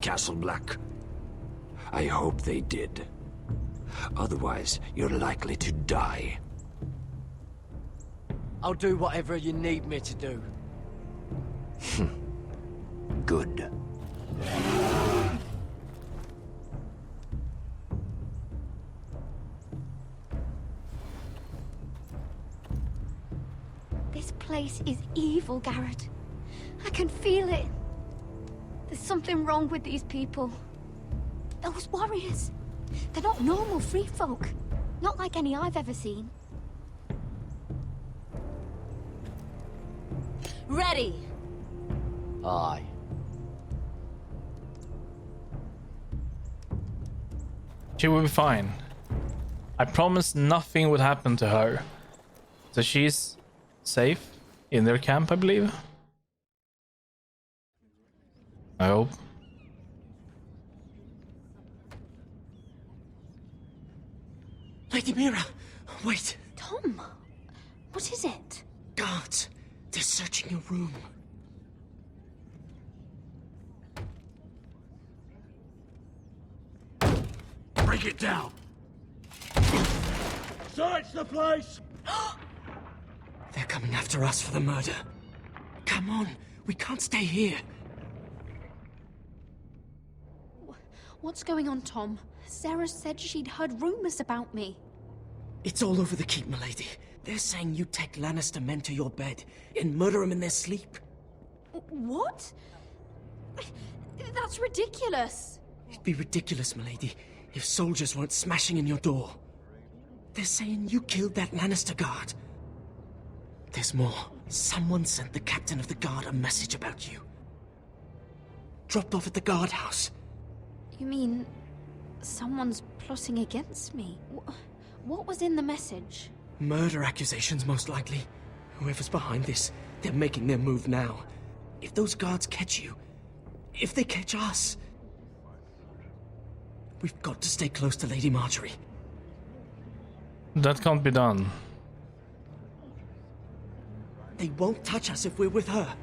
Castle Black. I hope they did. Otherwise, you're likely to die. I'll do whatever you need me to do. Good. This place is evil, Garrett. I can feel it. There's something wrong with these people. Those warriors. They're not normal free folk. Not like any I've ever seen. Ready! Aye. She will be fine. I promised nothing would happen to her. So she's safe in their camp, I believe. I hope. Lady Mira, wait. Tom, what is it? Guards, they're searching your room. Break it down! Search the place! They're coming after us for the murder. Come on, we can't stay here. What's going on, Tom? Sarah said she'd heard rumors about me. It's all over the keep, milady. They're saying you take Lannister men to your bed and murder them in their sleep. What? That's ridiculous. It'd be ridiculous, milady, if soldiers weren't smashing in your door. They're saying you killed that Lannister guard. There's more. Someone sent the captain of the guard a message about you. Dropped off at the guardhouse. You mean someone's plotting against me? What was in the message? Murder accusations, most likely. Whoever's behind this, they're making their move now. If those guards catch you, if they catch us, we've got to stay close to Lady Marjorie. That can't be done. They won't touch us if we're with her.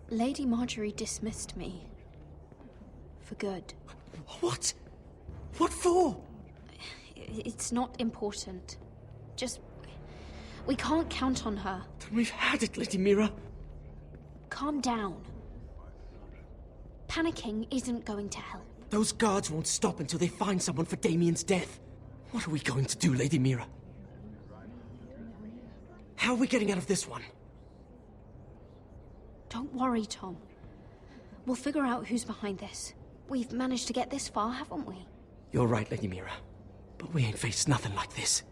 Lady Marjorie dismissed me. For good. What? What for? It's not important. Just... we can't count on her. Then we've had it, Lady Mira. Calm down. Panicking isn't going to help. Those guards won't stop until they find someone for Damien's death. What are we going to do, Lady Mira? How are we getting out of this one? Don't worry, Tom. We'll figure out who's behind this. We've managed to get this far, haven't we? You're right, Lady Mira. But we ain't faced nothing like this.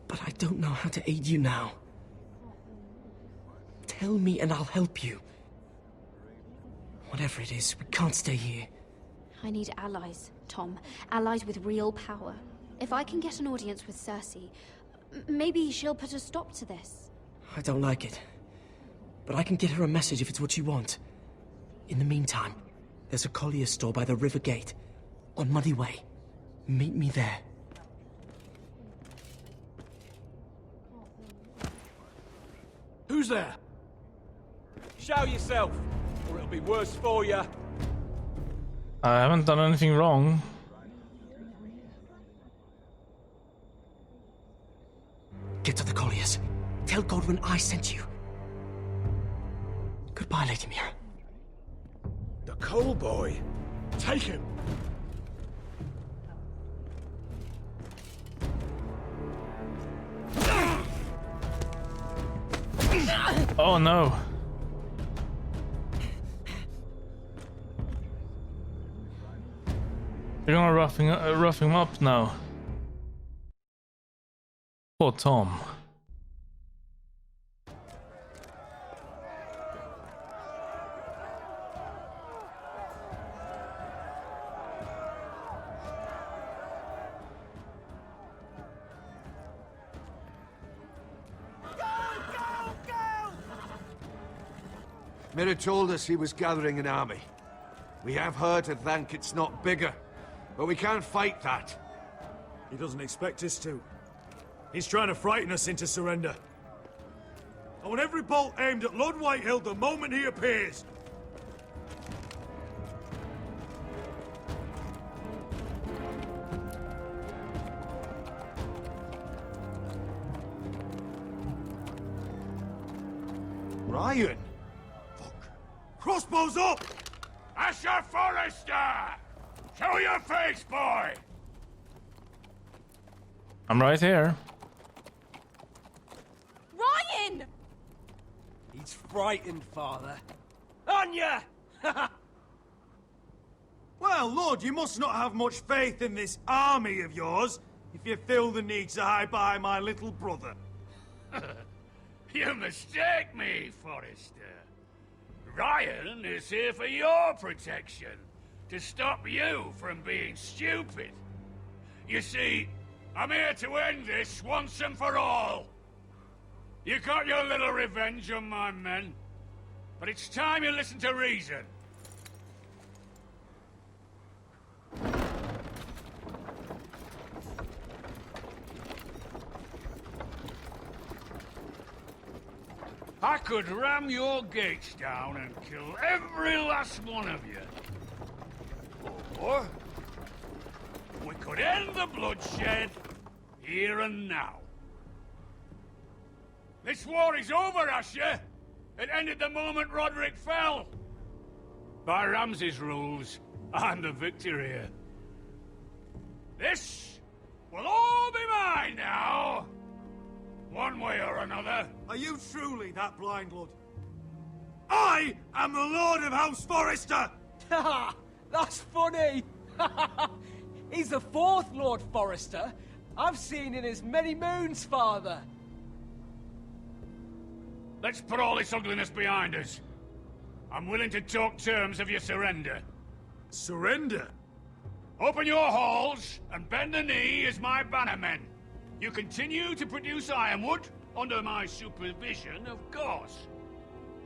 But I don't know how to aid you now. Tell me and I'll help you. Whatever it is, we can't stay here. I need allies, Tom. Allies with real power. If I can get an audience with Cersei, maybe she'll put a stop to this. I don't like it. But I can get her a message if it's what you want. In the meantime, there's a collier store by the river gate, on Muddy Way. Meet me there. Who's there? Show yourself, or it'll be worse for you. I haven't done anything wrong. Get to the colliers. Tell Godwyn I sent you. Goodbye, Lady Mira. The Cole boy. Take him. Oh no. You're gonna rough him up now. Poor Tom. Mira told us he was gathering an army. We have her to thank it's not bigger, but we can't fight that. He doesn't expect us to. He's trying to frighten us into surrender. I want every bolt aimed at Lord Whitehill the moment he appears. Ryan! Fuck. Crossbows up! Asher Forrester! Show your face, boy! I'm right here. Ryan! He's frightened, Father. Anya! Well, Lord, you must not have much faith in this army of yours if you feel the need to hide behind my little brother. You mistake me, Forrester. Ryan is here for your protection, to stop you from being stupid. You see, I'm here to end this once and for all. You got your little revenge on my men, but it's time you listen to reason. I could ram your gates down and kill every last one of you. Or we could end the bloodshed here and now. This war is over, Asher. It ended the moment Roderick fell. By Ramsay's rules, I'm the victor here. This will all be mine now. One way or another. Are you truly that blind, Lord? I am the Lord of House Forrester! Ha! That's funny! He's the fourth Lord Forrester I've seen in as many moons, Father. Let's put all this ugliness behind us. I'm willing to talk terms of your surrender. Surrender? Open your halls and bend the knee as my bannermen. You continue to produce ironwood, under my supervision, of course.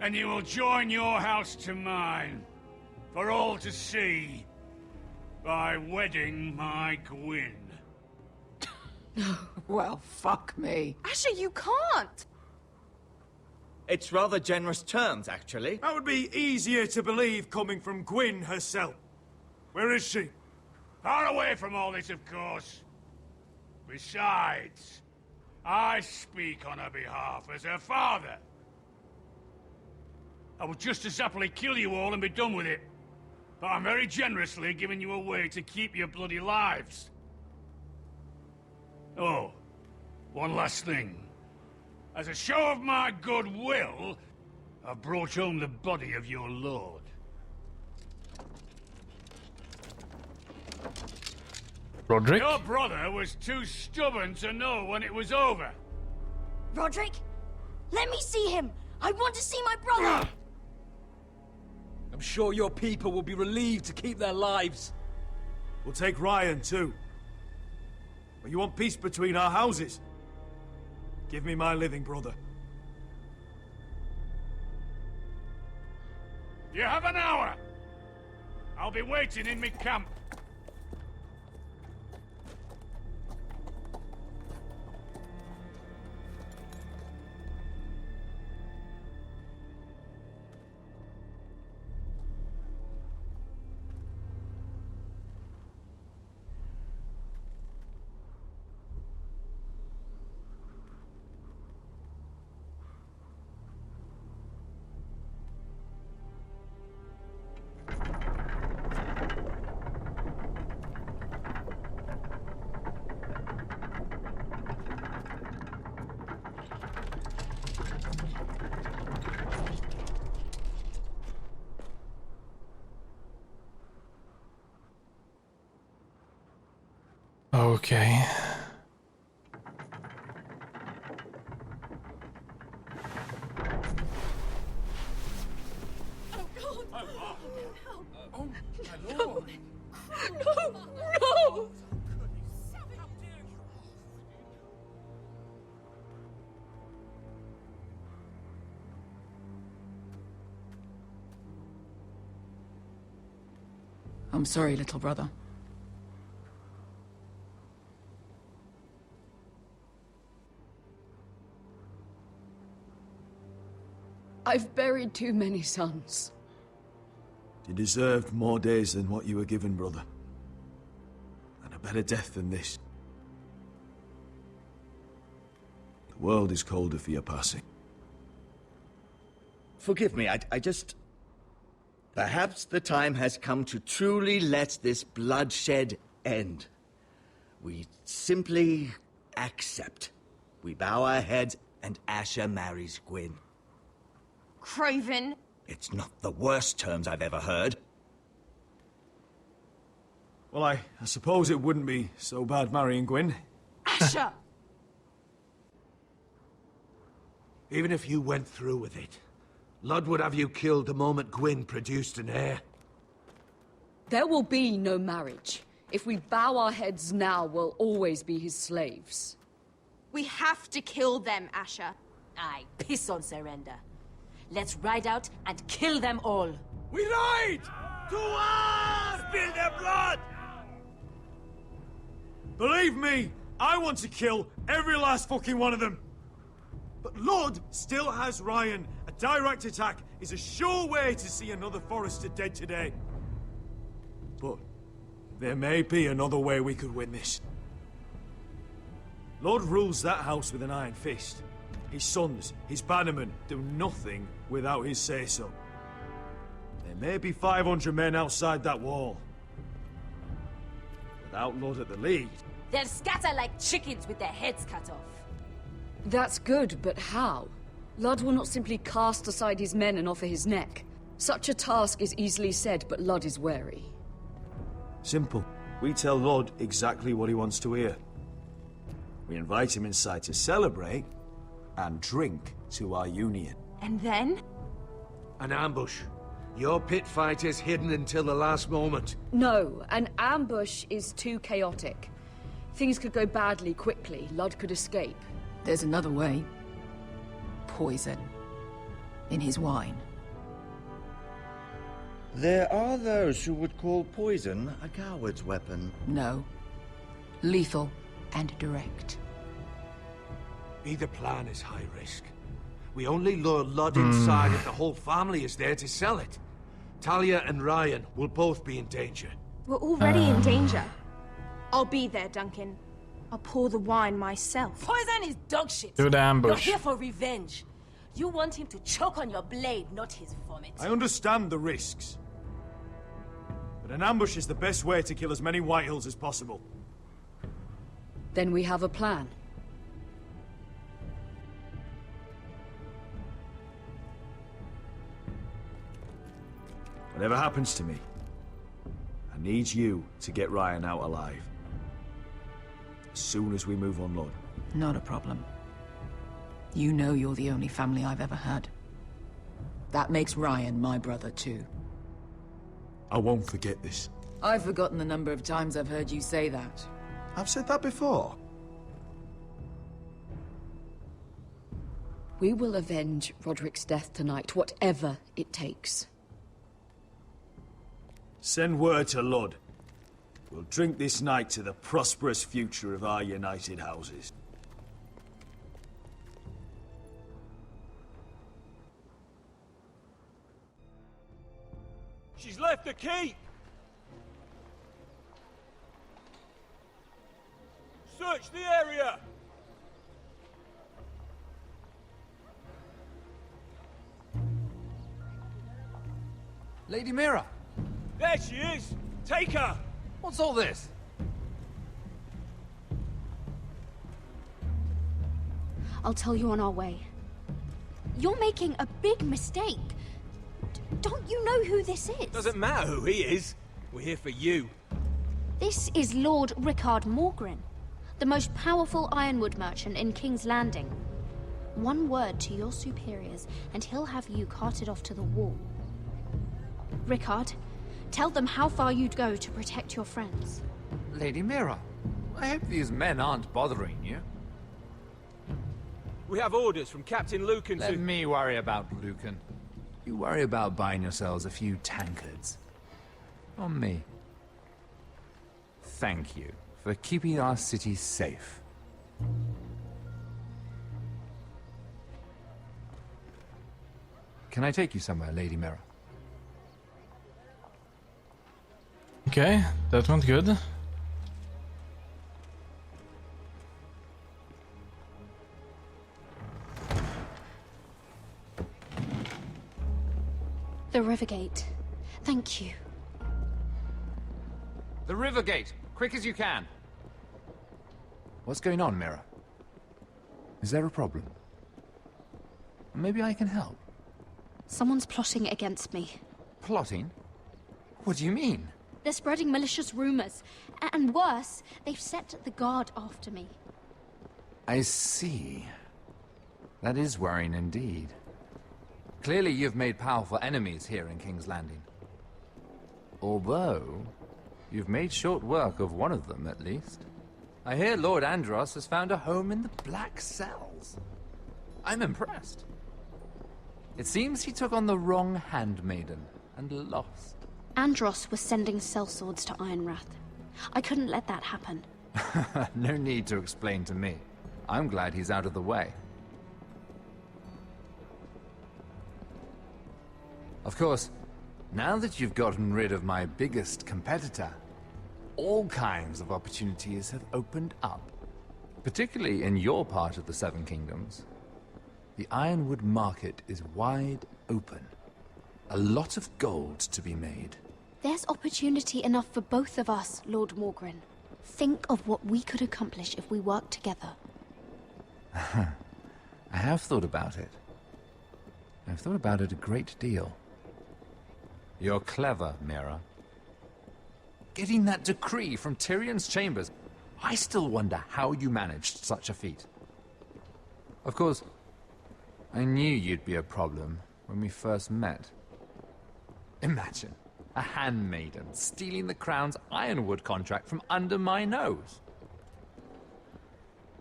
And you will join your house to mine, for all to see, by wedding my Gwyn. Well, fuck me. Asher, you can't! It's rather generous terms, actually. That would be easier to believe coming from Gwyn herself. Where is she? Far away from all this, of course. Besides, I speak on her behalf as her father. I would just as happily kill you all and be done with it. But I'm very generously giving you a way to keep your bloody lives. Oh, one last thing. As a show of my goodwill, I've brought home the body of your lord. Roderick? Your brother was too stubborn to know when it was over. Roderick, let me see him. I want to see my brother. I'm sure your people will be relieved to keep their lives. We'll take Ryan, too. But you want peace between our houses? Give me my living brother. You have an hour. I'll be waiting in my camp. Okay. No! I'm sorry, little brother. I've buried too many sons. You deserved more days than what you were given, brother. And a better death than this. The world is colder for your passing. Forgive me, I just... Perhaps the time has come to truly let this bloodshed end. We simply accept. We bow our heads and Asher marries Gwyn. Craven. It's not the worst terms I've ever heard. Well, I suppose it wouldn't be so bad marrying Gwyn. Asher! Even if you went through with it, Lud would have you killed the moment Gwyn produced an heir. There will be no marriage. If we bow our heads now, we'll always be his slaves. We have to kill them, Asher. Aye, piss on surrender. Let's ride out and kill them all. We ride! To war! Spill their blood! Believe me, I want to kill every last fucking one of them. But Lud still has Ryan. A direct attack is a sure way to see another Forrester dead today. But there may be another way we could win this. Lud rules that house with an iron fist. His sons, his bannermen, do nothing without his say-so. There may be 500 men outside that wall. Without Lud at the lead... They'll scatter like chickens with their heads cut off. That's good, but how? Lud will not simply cast aside his men and offer his neck. Such a task is easily said, but Lud is wary. Simple. We tell Lud exactly what he wants to hear. We invite him inside to celebrate and drink to our union. And then? An ambush. Your pit fight is hidden until the last moment. No, an ambush is too chaotic. Things could go badly quickly. Lud could escape. There's another way. Poison. In his wine. There are those who would call poison a coward's weapon. No. Lethal and direct. Either plan is high risk. We only lure Lud inside if the whole family is there to sell it. Talia and Ryan will both be in danger. We're already in danger. I'll be there, Duncan. I'll pour the wine myself. Poison is dog shit. Do the ambush. You're here for revenge. You want him to choke on your blade, not his vomit. I understand the risks. But an ambush is the best way to kill as many Whitehills as possible. Then we have a plan. Whatever happens to me, I need you to get Ryan out alive. As soon as we move on, Lud. Not a problem. You know you're the only family I've ever had. That makes Ryan my brother too. I won't forget this. I've forgotten the number of times I've heard you say that. I've said that before. We will avenge Roderick's death tonight, whatever it takes. Send word to Lud. We'll drink this night to the prosperous future of our united houses. She's left the keep! Search the area! Lady Mira! There she is! Take her! What's all this? I'll tell you on our way. You're making a big mistake. Don't you know who this is? Doesn't matter who he is. We're here for you. This is Lord Rickard Morgren, the most powerful ironwood merchant in King's Landing. One word to your superiors, and he'll have you carted off to the wall. Rickard, tell them how far you'd go to protect your friends. Lady Mira, I hope these men aren't bothering you. We have orders from Captain Lucan Let to... me worry about Lucan. You worry about buying yourselves a few tankards. On me. Thank you for keeping our city safe. Can I take you somewhere, Lady Mira? Okay, that went good. The Rivergate. Thank you. The Rivergate! Quick as you can! What's going on, Mira? Is there a problem? Maybe I can help. Someone's plotting against me. Plotting? What do you mean? They're spreading malicious rumors. And worse, they've set the guard after me. I see. That is worrying indeed. Clearly you've made powerful enemies here in King's Landing. Although, you've made short work of one of them, at least. I hear Lord Andros has found a home in the Black Cells. I'm impressed. It seems he took on the wrong handmaiden and lost. Andros was sending sellswords to Ironrath. I couldn't let that happen. No need to explain to me. I'm glad he's out of the way. Of course, now that you've gotten rid of my biggest competitor, all kinds of opportunities have opened up. Particularly in your part of the Seven Kingdoms. The Ironwood market is wide open. A lot of gold to be made. There's opportunity enough for both of us, Lord Morgren. Think of what we could accomplish if we worked together. I have thought about it. I've thought about it a great deal. You're clever, Mira. Getting that decree from Tyrion's chambers, I still wonder how you managed such a feat. Of course, I knew you'd be a problem when we first met. Imagine, a handmaiden stealing the Crown's Ironwood contract from under my nose.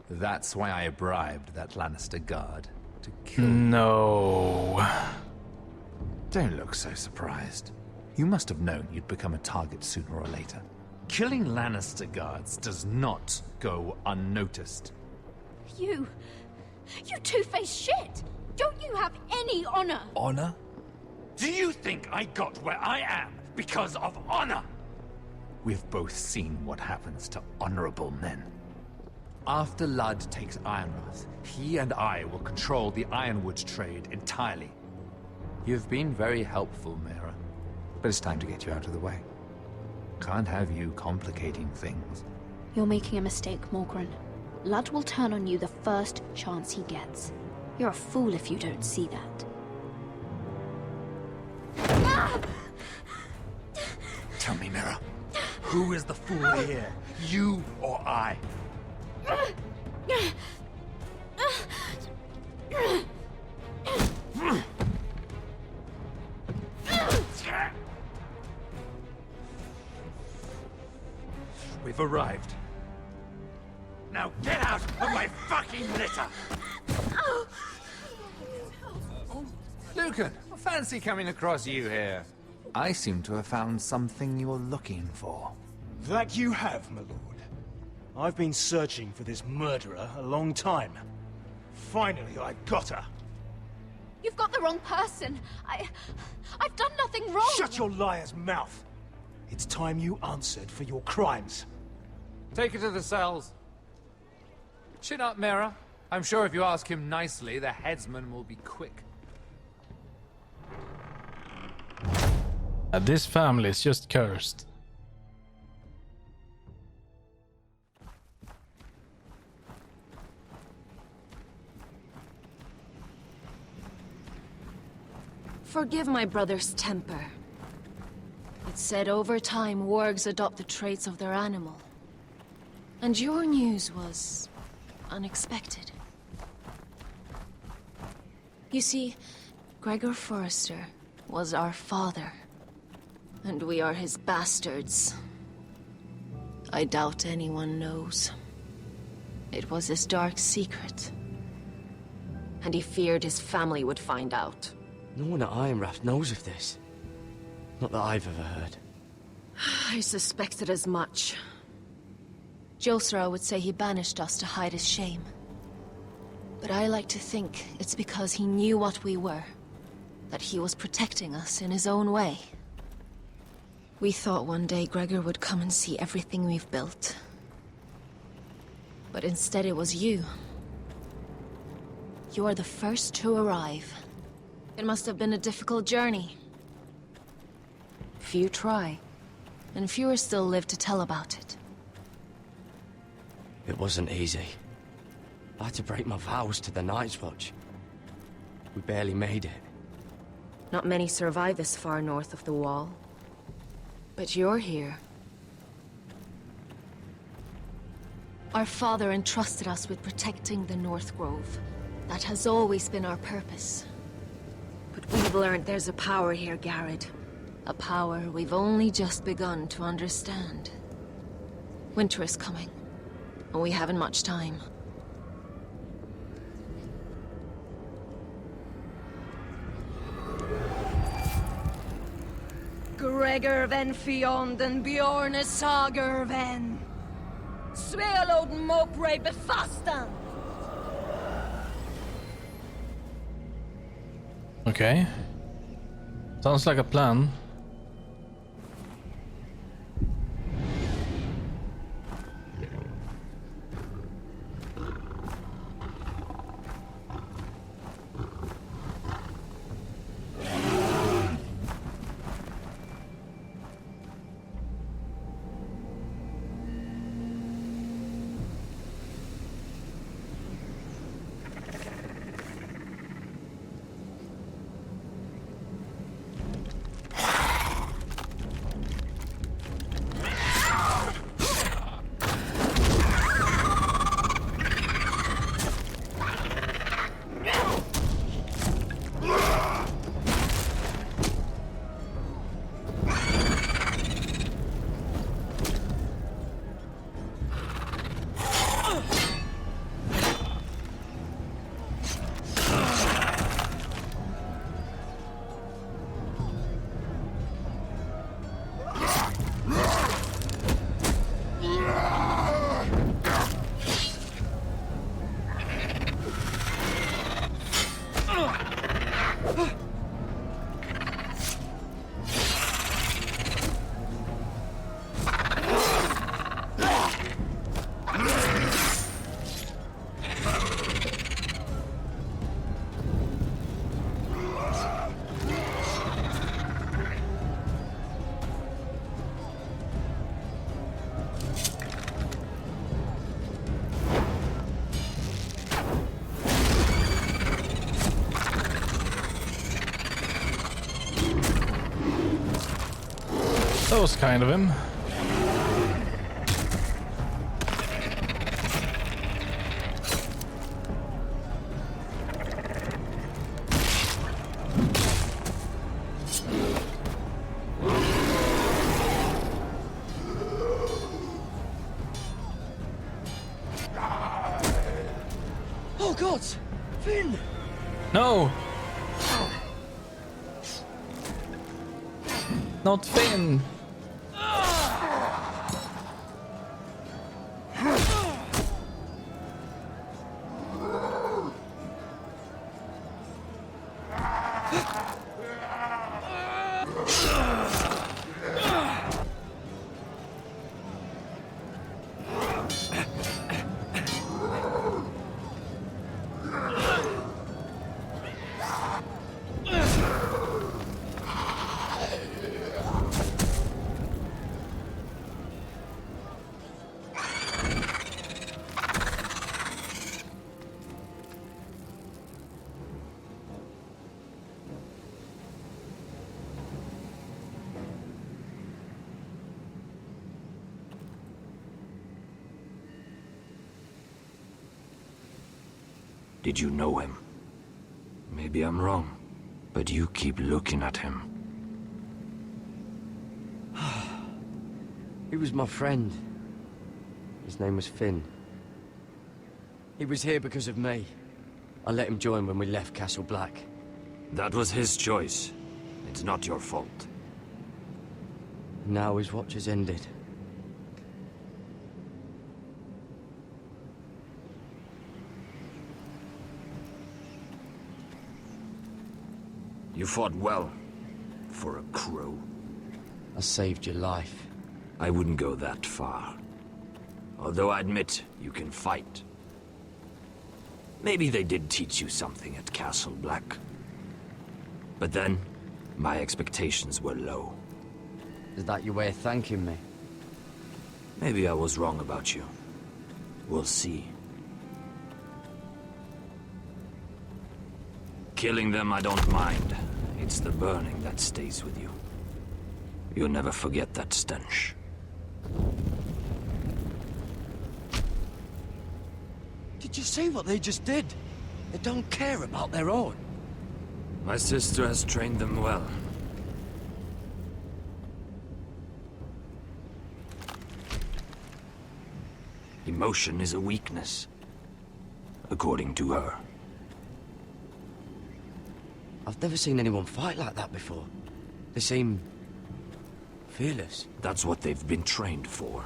That's why I bribed that Lannister guard to kill you. No. Don't look so surprised. You must have known you'd become a target sooner or later. Killing Lannister guards does not go unnoticed. You two-faced shit! Don't you have any honor? Honor? Do you think I got where I am because of honor? We've both seen what happens to honorable men. After Ludd takes Ironrath, he and I will control the Ironwood trade entirely. You've been very helpful, Mira, but it's time to get you out of the way. Can't have you complicating things. You're making a mistake, Morgren. Ludd will turn on you the first chance he gets. You're a fool if you don't see that. Tell me, Mira, who is the fool here? You or I? We've arrived. Now get out of my fucking litter! Lucan, fancy coming across you here. I seem to have found something you're looking for. That you have, my lord. I've been searching for this murderer a long time. Finally, I got her. You've got the wrong person. I've done nothing wrong. Shut your liar's mouth. It's time you answered for your crimes. Take her to the cells. Chin up, Mira. I'm sure if you ask him nicely, the headsman will be quick. This family is just cursed. Forgive my brother's temper. It's said over time wargs adopt the traits of their animal. And your news was unexpected. You see, Gregor Forrester was our father. And we are his bastards. I doubt anyone knows. It was his dark secret. And he feared his family would find out. No one at Ironrath knows of this. Not that I've ever heard. I suspected as much. Josra would say he banished us to hide his shame. But I like to think it's because he knew what we were. that he was protecting us in his own way. We thought one day Gregor would come and see everything we've built. But instead it was you. You are the first to arrive. It must have been a difficult journey. Few try, and fewer still live to tell about it. It wasn't easy. I had to break my vows to the Night's Watch. We barely made it. Not many survive this far north of the Wall. But you're here. Our father entrusted us with protecting the North Grove. That has always been our purpose. But we've learned there's a power here, Garrett. A power we've only just begun to understand. Winter is coming, and we haven't much time. Gregor ven Fionden Bjorne Sager ven. Svealoden Mopre befastan. Okay. Sounds like a plan. That was kind of him. Oh God! Finn! No! Not Finn! Did you know him? Maybe I'm wrong, but you keep looking at him. He was my friend. His name was Finn. He was here because of me. I let him join when we left Castle Black. That was his choice. It's not your fault. Now his watch has ended. You fought well. For a crow. I saved your life. I wouldn't go that far. Although I admit, you can fight. Maybe they did teach you something at Castle Black. But then, my expectations were low. Is that your way of thanking me? Maybe I was wrong about you. We'll see. Killing them I don't mind. It's the burning that stays with you. You'll never forget that stench. Did you see what they just did? They don't care about their own. My sister has trained them well. Emotion is a weakness, according to her. I've never seen anyone fight like that before. They seem... fearless. That's what they've been trained for.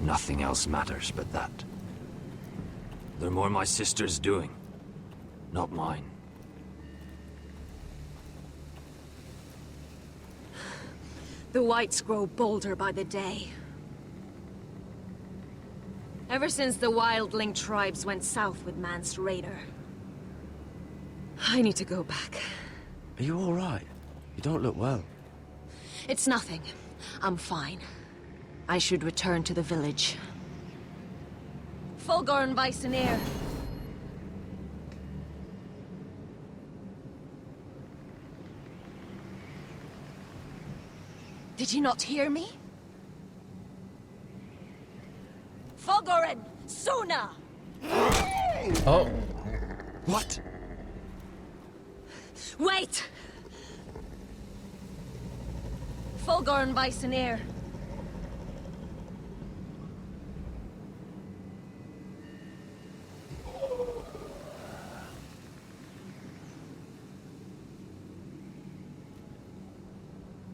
Nothing else matters but that. They're more my sister's doing, not mine. The Whites grow bolder by the day. Ever since the Wildling tribes went south with Mance Rayder. I need to go back. Are you all right? You don't look well. It's nothing. I'm fine. I should return to the village. Fulgur and Vysenir. Did you not hear me? Fulgur, Suna! Oh. What? Wait! Fulgur and Vysenir.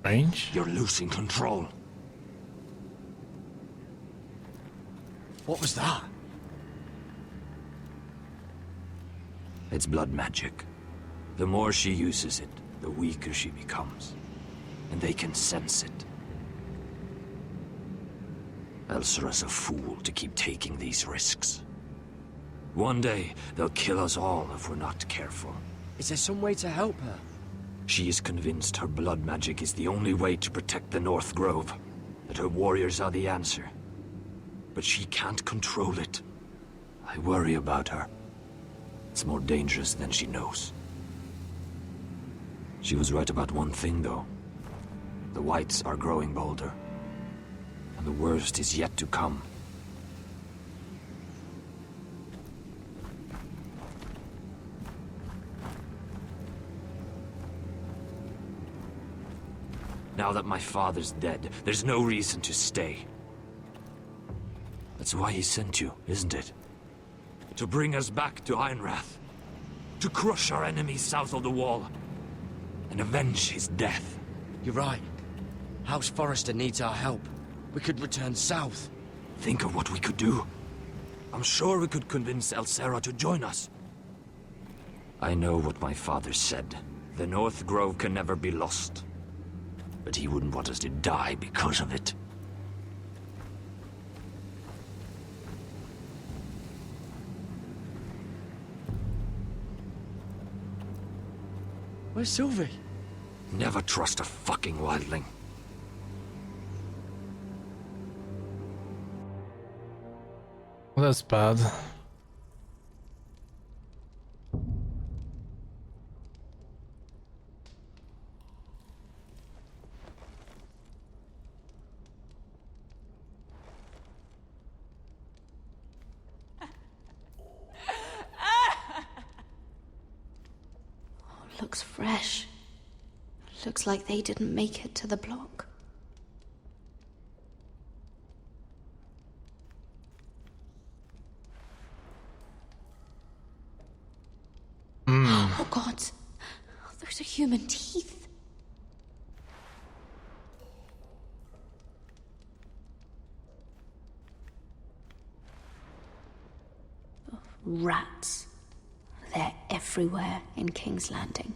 Range? You're losing control. What was that? It's blood magic. The more she uses it, the weaker she becomes. And they can sense it. Elsera's a fool to keep taking these risks. One day, they'll kill us all if we're not careful. Is there some way to help her? She is convinced her blood magic is the only way to protect the North Grove. That her warriors are the answer. But she can't control it. I worry about her. It's more dangerous than she knows. She was right about one thing, though. The Whites are growing bolder. And the worst is yet to come. Now that my father's dead, there's no reason to stay. That's why he sent you, isn't it? To bring us back to Ironrath. To crush our enemies south of the Wall. And avenge his death. You're right. House Forrester needs our help. We could return south. Think of what we could do. I'm sure we could convince Elsera to join us. I know what my father said. The North Grove can never be lost. But he wouldn't want us to die because of it. Where's Sylvie? Never trust a fucking wildling. Well, that's bad. Looks fresh. Looks like they didn't make it to the block. Oh God, those are human teeth. Rats. They're everywhere in King's Landing.